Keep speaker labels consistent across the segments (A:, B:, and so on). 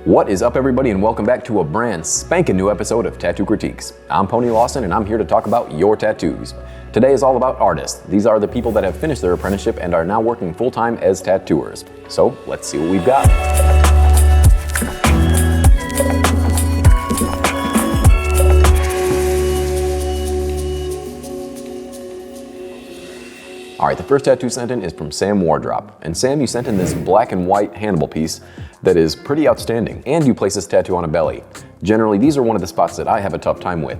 A: What is up, everybody, and welcome back to a brand spanking new episode of Tattoo Critiques. I'm Pony Lawson, and I'm here to talk about your tattoos. Today is all about artists. These are the people that have finished their apprenticeship and are now working full-time as tattooers. So let's see what we've got. Alright, the first tattoo sent in is from Sam Wardrop. And Sam, you sent in this black and white Hannibal piece that is pretty outstanding. And you place this tattoo on a belly. Generally, these are one of the spots that I have a tough time with.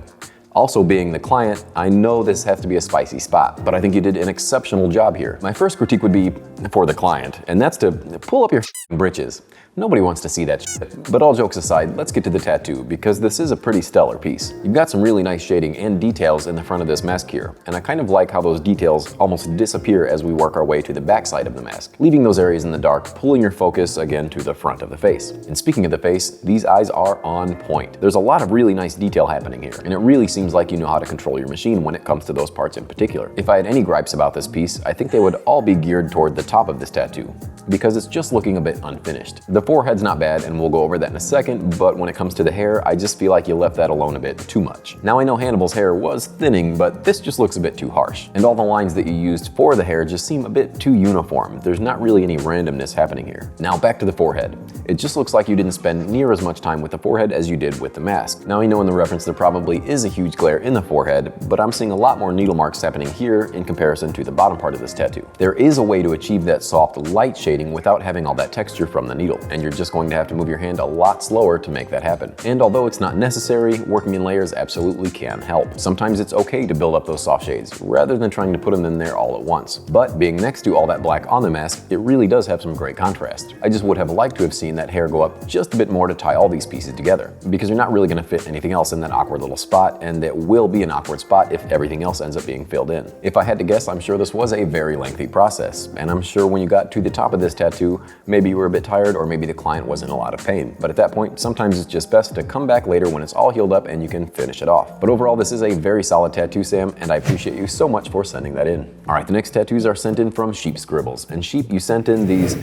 A: Also, being the client, I know this has to be a spicy spot, but I think you did an exceptional job here. My first critique would be for the client, and that's to pull up your britches. Nobody wants to see that shit. But all jokes aside, let's get to the tattoo, because this is a pretty stellar piece. You've got some really nice shading and details in the front of this mask here, and I kind of like how those details almost disappear as we work our way to the back side of the mask, leaving those areas in the dark, pulling your focus again to the front of the face. And speaking of the face, these eyes are on point. There's a lot of really nice detail happening here, and it really seems like you know how to control your machine when it comes to those parts in particular. If I had any gripes about this piece, I think they would all be geared toward the top of this tattoo, because it's just looking a bit unfinished. The forehead's not bad, and we'll go over that in a second, but when it comes to the hair, I just feel like you left that alone a bit too much. Now, I know Hannibal's hair was thinning, but this just looks a bit too harsh. And all the lines that you used for the hair just seem a bit too uniform. There's not really any randomness happening here. Now, back to the forehead. It just looks like you didn't spend near as much time with the forehead as you did with the mask. Now, I know in the reference there probably is a huge glare in the forehead, but I'm seeing a lot more needle marks happening here in comparison to the bottom part of this tattoo. There is a way to achieve that soft light shading without having all that texture from the needle, and you're just going to have to move your hand a lot slower to make that happen. And although it's not necessary, working in layers absolutely can help. Sometimes it's okay to build up those soft shades rather than trying to put them in there all at once. But being next to all that black on the mask, it really does have some great contrast. I just would have liked to have seen that hair go up just a bit more to tie all these pieces together, because you're not really going to fit anything else in that awkward little spot, and it will be an awkward spot if everything else ends up being filled in. If I had to guess, I'm sure this was a very lengthy process, and I'm sure when you got to the top of this tattoo, maybe you were a bit tired, or maybe the client was in a lot of pain. But at that point, sometimes it's just best to come back later when it's all healed up and you can finish it off. But overall, this is a very solid tattoo, Sam, and I appreciate you so much for sending that in. All right, the next tattoos are sent in from Sheep Scribbles. And Sheep, you sent in these,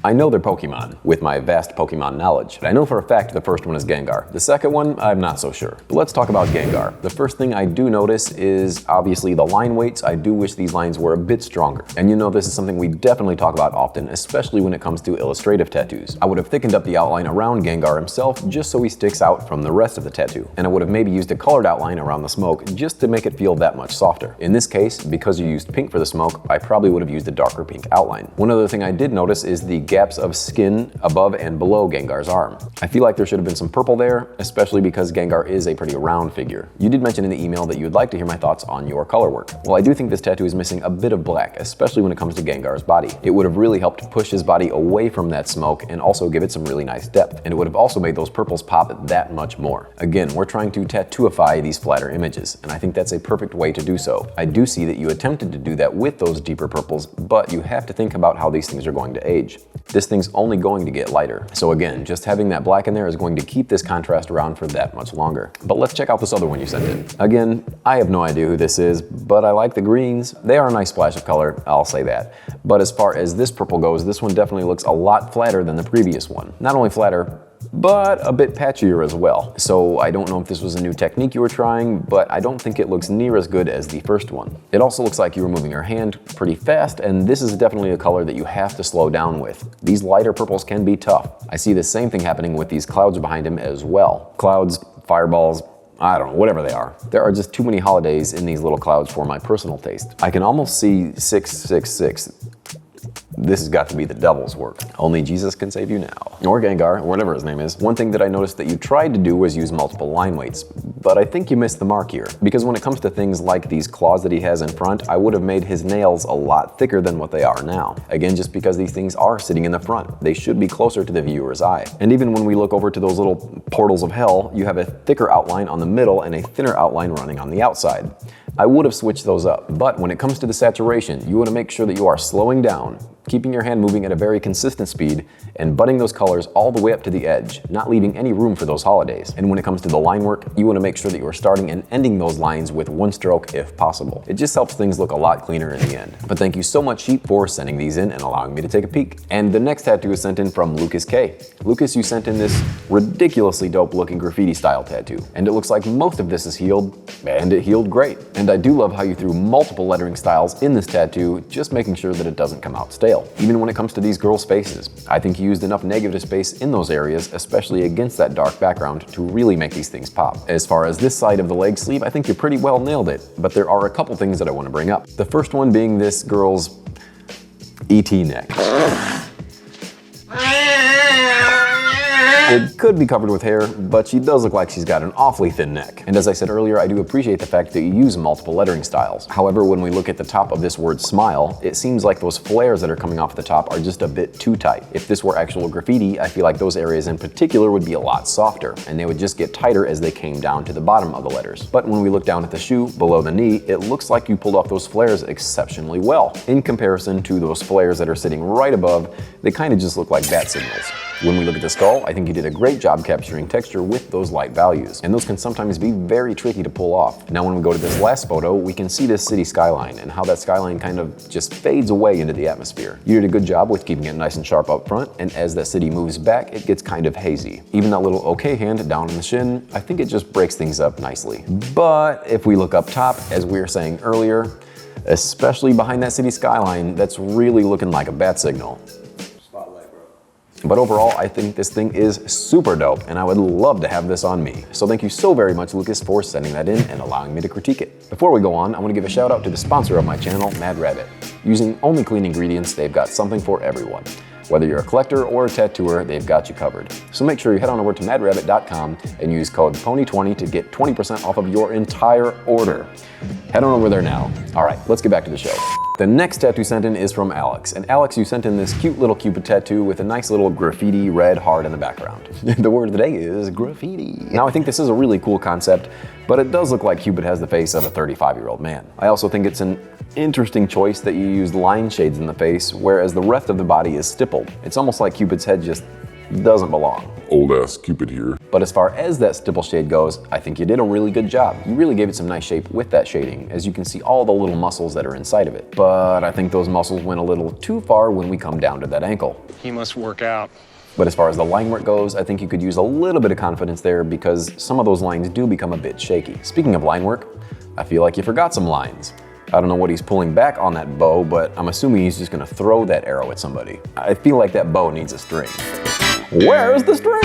A: I know they're Pokemon, with my vast Pokemon knowledge. But I know for a fact the first one is Gengar. The second one, I'm not so sure. But let's talk about Gengar. The first thing I do notice is obviously the line weights. I do wish these lines were a bit stronger. And you know this is something we definitely talk about often, especially when it comes to illustrative tattoos. I would have thickened up the outline around Gengar himself just so he sticks out from the rest of the tattoo. And I would have maybe used a colored outline around the smoke just to make it feel that much softer. In this case, because you used pink for the smoke, I probably would have used a darker pink outline. One other thing I did notice is the gaps of skin above and below Gengar's arm. I feel like there should have been some purple there, especially because Gengar is a pretty round figure. You did mention in the email that you would like to hear my thoughts on your color work. Well, I do think this tattoo is missing a bit of black, especially when it comes to Gengar's body. It would have really helped push his body away from that smoke and also give it some really nice depth. And it would have also made those purples pop that much more. Again, we're trying to tattooify these flatter images, and I think that's a perfect way to do so. I do see that you attempted to do that with those deeper purples, but you have to think about how these things are going to age. This thing's only going to get lighter. So again, just having that black in there is going to keep this contrast around for that much longer. But let's check out this other one you sent in. Again, I have no idea who this is, but I like the greens. They are a nice splash of color, I'll say that. But as far as this purple goes, this one definitely looks a lot flatter than the previous one. Not only flatter, but a bit patchier as well. So I don't know if this was a new technique you were trying, but I don't think it looks near as good as the first one. It also looks like you were moving your hand pretty fast, and this is definitely a color that you have to slow down with. These lighter purples can be tough. I see the same thing happening with these clouds behind him as well. Clouds, fireballs, I don't know, whatever they are. There are just too many holidays in these little clouds for my personal taste. I can almost see 666. This has got to be the devil's work. Only Jesus can save you now. Or Gengar, or whatever his name is. One thing that I noticed that you tried to do was use multiple line weights, but I think you missed the mark here. Because when it comes to things like these claws that he has in front, I would have made his nails a lot thicker than what they are now. Again, just because these things are sitting in the front. They should be closer to the viewer's eye. And even when we look over to those little portals of hell, you have a thicker outline on the middle and a thinner outline running on the outside. I would have switched those up. But when it comes to the saturation, you want to make sure that you are slowing down, keeping your hand moving at a very consistent speed, and butting those colors all the way up to the edge, not leaving any room for those holidays. And when it comes to the line work, you want to make sure that you are starting and ending those lines with one stroke if possible. It just helps things look a lot cleaner in the end. But thank you so much, Sheep, for sending these in and allowing me to take a peek. And the next tattoo is sent in from Lucas K. Lucas, you sent in this ridiculously dope looking graffiti style tattoo. And it looks like most of this is healed, and it healed great. And I do love how you threw multiple lettering styles in this tattoo, just making sure that it doesn't come out stale. Even when it comes to these girls' faces, I think you used enough negative space in those areas, especially against that dark background, to really make these things pop. As far as this side of the leg sleeve, I think you pretty well nailed it, but there are a couple things that I want to bring up. The first one being this girl's ET neck. It could be covered with hair, but she does look like she's got an awfully thin neck. And as I said earlier, I do appreciate the fact that you use multiple lettering styles. However, when we look at the top of this word smile, it seems like those flares that are coming off the top are just a bit too tight. If this were actual graffiti, I feel like those areas in particular would be a lot softer, and they would just get tighter as they came down to the bottom of the letters. But when we look down at the shoe, below the knee, it looks like you pulled off those flares exceptionally well. In comparison to those flares that are sitting right above, they kind of just look like bat signals. When we look at the skull, I think you did a great job capturing texture with those light values, and those can sometimes be very tricky to pull off. Now when we go to this last photo, we can see this city skyline and how that skyline kind of just fades away into the atmosphere. You did a good job with keeping it nice and sharp up front, and as that city moves back, it gets kind of hazy. Even that little okay hand down in the shin, I think it just breaks things up nicely. But if we look up top, as we were saying earlier, especially behind that city skyline, that's really looking like a bat signal. But overall, I think this thing is super dope, and I would love to have this on me. So thank you so very much, Lucas, for sending that in and allowing me to critique it. Before we go on, I want to give a shout out to the sponsor of my channel, Mad Rabbit. Using only clean ingredients, they've got something for everyone. Whether you're a collector or a tattooer, they've got you covered. So make sure you head on over to madrabbit.com and use code PONY20 to get 20% off of your entire order. Head on over there now. All right, let's get back to the show. The next tattoo sent in is from Alex. And Alex, you sent in this cute little Cupid tattoo with a nice little graffiti red heart in the background. The word of the day is graffiti. Now I think this is a really cool concept, but it does look like Cupid has the face of a 35-year-old man. I also think it's an interesting choice that you used line shades in the face, whereas the rest of the body is stippled. It's almost like Cupid's head just doesn't belong.
B: Old ass Cupid here.
A: But as far as that stipple shade goes, I think you did a really good job. You really gave it some nice shape with that shading, as you can see all the little muscles that are inside of it. But I think those muscles went a little too far when we come down to that ankle.
C: He must work out.
A: But as far as the line work goes, I think you could use a little bit of confidence there because some of those lines do become a bit shaky. Speaking of line work, I feel like you forgot some lines. I don't know what he's pulling back on that bow, but I'm assuming he's just gonna throw that arrow at somebody. I feel like that bow needs a string. Where is the string?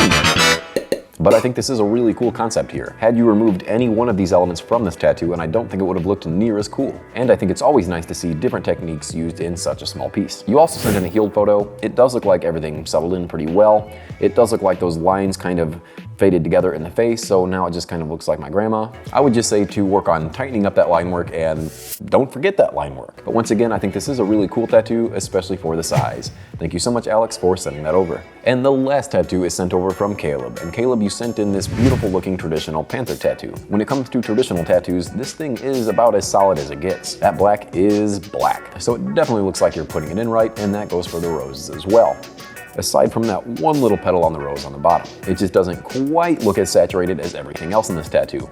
A: But I think this is a really cool concept here. Had you removed any one of these elements from this tattoo, and I don't think it would have looked near as cool. And I think it's always nice to see different techniques used in such a small piece. You also sent in a healed photo. It does look like everything settled in pretty well. It does look like those lines kind of faded together in the face, so now it just kind of looks like my grandma. I would just say to work on tightening up that line work and don't forget that line work. But once again, I think this is a really cool tattoo, especially for the size. Thank you so much, Alex, for sending that over. And the last tattoo is sent over from Caleb. And Caleb, you sent in this beautiful looking traditional panther tattoo. When it comes to traditional tattoos, this thing is about as solid as it gets. That black is black. So it definitely looks like you're putting it in right, and that goes for the roses as well. Aside from that one little petal on the rose on the bottom. It just doesn't quite look as saturated as everything else in this tattoo,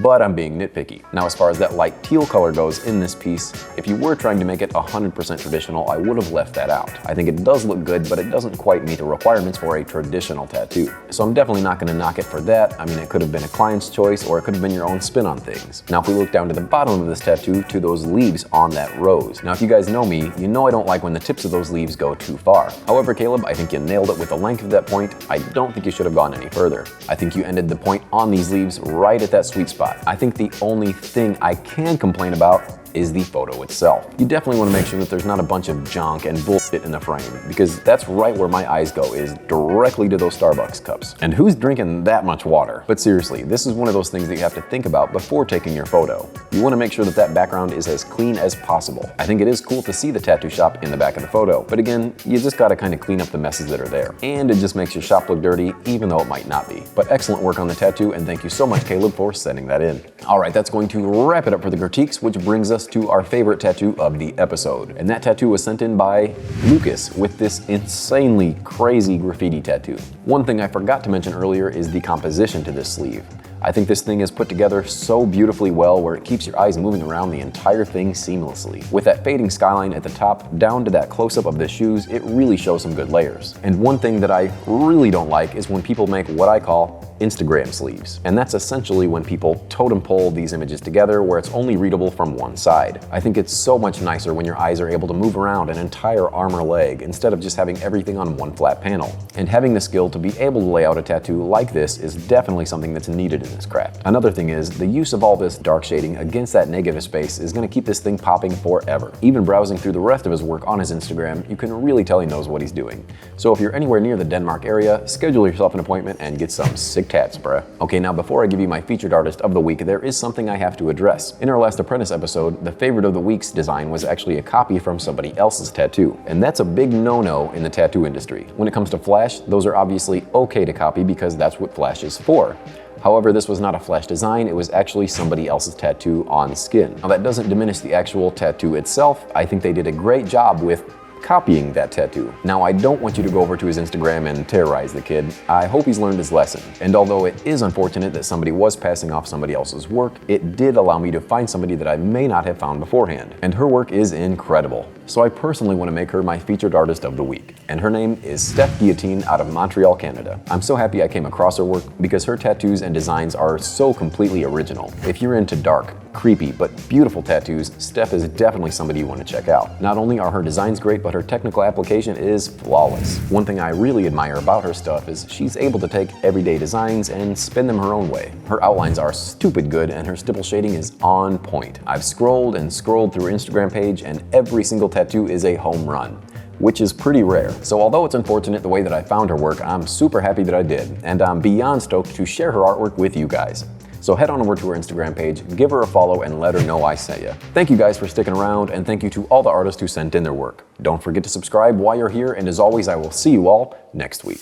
A: but I'm being nitpicky. Now, as far as that light teal color goes in this piece, if you were trying to make it 100% traditional, I would have left that out. I think it does look good, but it doesn't quite meet the requirements for a traditional tattoo. So I'm definitely not gonna knock it for that. I mean, it could have been a client's choice, or it could have been your own spin on things. Now, if we look down to the bottom of this tattoo, to those leaves on that rose. Now, if you guys know me, you know I don't like when the tips of those leaves go too far. However, Caleb, I think you nailed it with the length of that point. I don't think you should have gone any further. I think you ended the point on these leaves right at that sweet spot. I think the only thing I can complain about is the photo itself. You definitely want to make sure that there's not a bunch of junk and bullshit in the frame, because that's right where my eyes go, is directly to those Starbucks cups. And who's drinking that much water? But seriously, this is one of those things that you have to think about before taking your photo. You want to make sure that that background is as clean as possible. I think it is cool to see the tattoo shop in the back of the photo, but again, you just gotta kind of clean up the messes that are there. And it just makes your shop look dirty, even though it might not be. But excellent work on the tattoo, and thank you so much, Caleb, for sending that in. All right, that's going to wrap it up for the critiques, which brings us to our favorite tattoo of the episode. And that tattoo was sent in by Lucas with this insanely crazy graffiti tattoo. One thing I forgot to mention earlier is the composition to this sleeve. I think this thing is put together so beautifully well where it keeps your eyes moving around the entire thing seamlessly. With that fading skyline at the top down to that close-up of the shoes, it really shows some good layers. And one thing that I really don't like is when people make what I call Instagram sleeves. And that's essentially when people totem pole these images together where it's only readable from one side. I think it's so much nicer when your eyes are able to move around an entire arm or leg instead of just having everything on one flat panel. And having the skill to be able to lay out a tattoo like this is definitely something that's needed in this craft. Another thing is, the use of all this dark shading against that negative space is going to keep this thing popping forever. Even browsing through the rest of his work on his Instagram, you can really tell he knows what he's doing. So if you're anywhere near the Denmark area, schedule yourself an appointment and get some sick tats, bruh. Okay, now before I give you my featured artist of the week, there is something I have to address. In our last Apprentice episode, the favorite of the week's design was actually a copy from somebody else's tattoo. And that's a big no-no in the tattoo industry. When it comes to Flash, those are obviously okay to copy because that's what Flash is for. However, this was not a Flash design, it was actually somebody else's tattoo on skin. Now that doesn't diminish the actual tattoo itself. I think they did a great job with copying that tattoo. Now, I don't want you to go over to his Instagram and terrorize the kid. I hope he's learned his lesson. And although it is unfortunate that somebody was passing off somebody else's work, it did allow me to find somebody that I may not have found beforehand. And her work is incredible. So I personally want to make her my featured artist of the week. And her name is Steph Guillotine out of Montreal, Canada. I'm so happy I came across her work because her tattoos and designs are so completely original. If you're into dark, creepy, but beautiful tattoos, Steph is definitely somebody you want to check out. Not only are her designs great, but her technical application is flawless. One thing I really admire about her stuff is she's able to take everyday designs and spin them her own way. Her outlines are stupid good and her stipple shading is on point. I've scrolled and scrolled through her Instagram page and every single tattoo is a home run, which is pretty rare. So although it's unfortunate the way that I found her work, I'm super happy that I did, and I'm beyond stoked to share her artwork with you guys. So head on over to her Instagram page, give her a follow, and let her know I sent you. Thank you guys for sticking around, and thank you to all the artists who sent in their work. Don't forget to subscribe while you're here, and as always, I will see you all next week.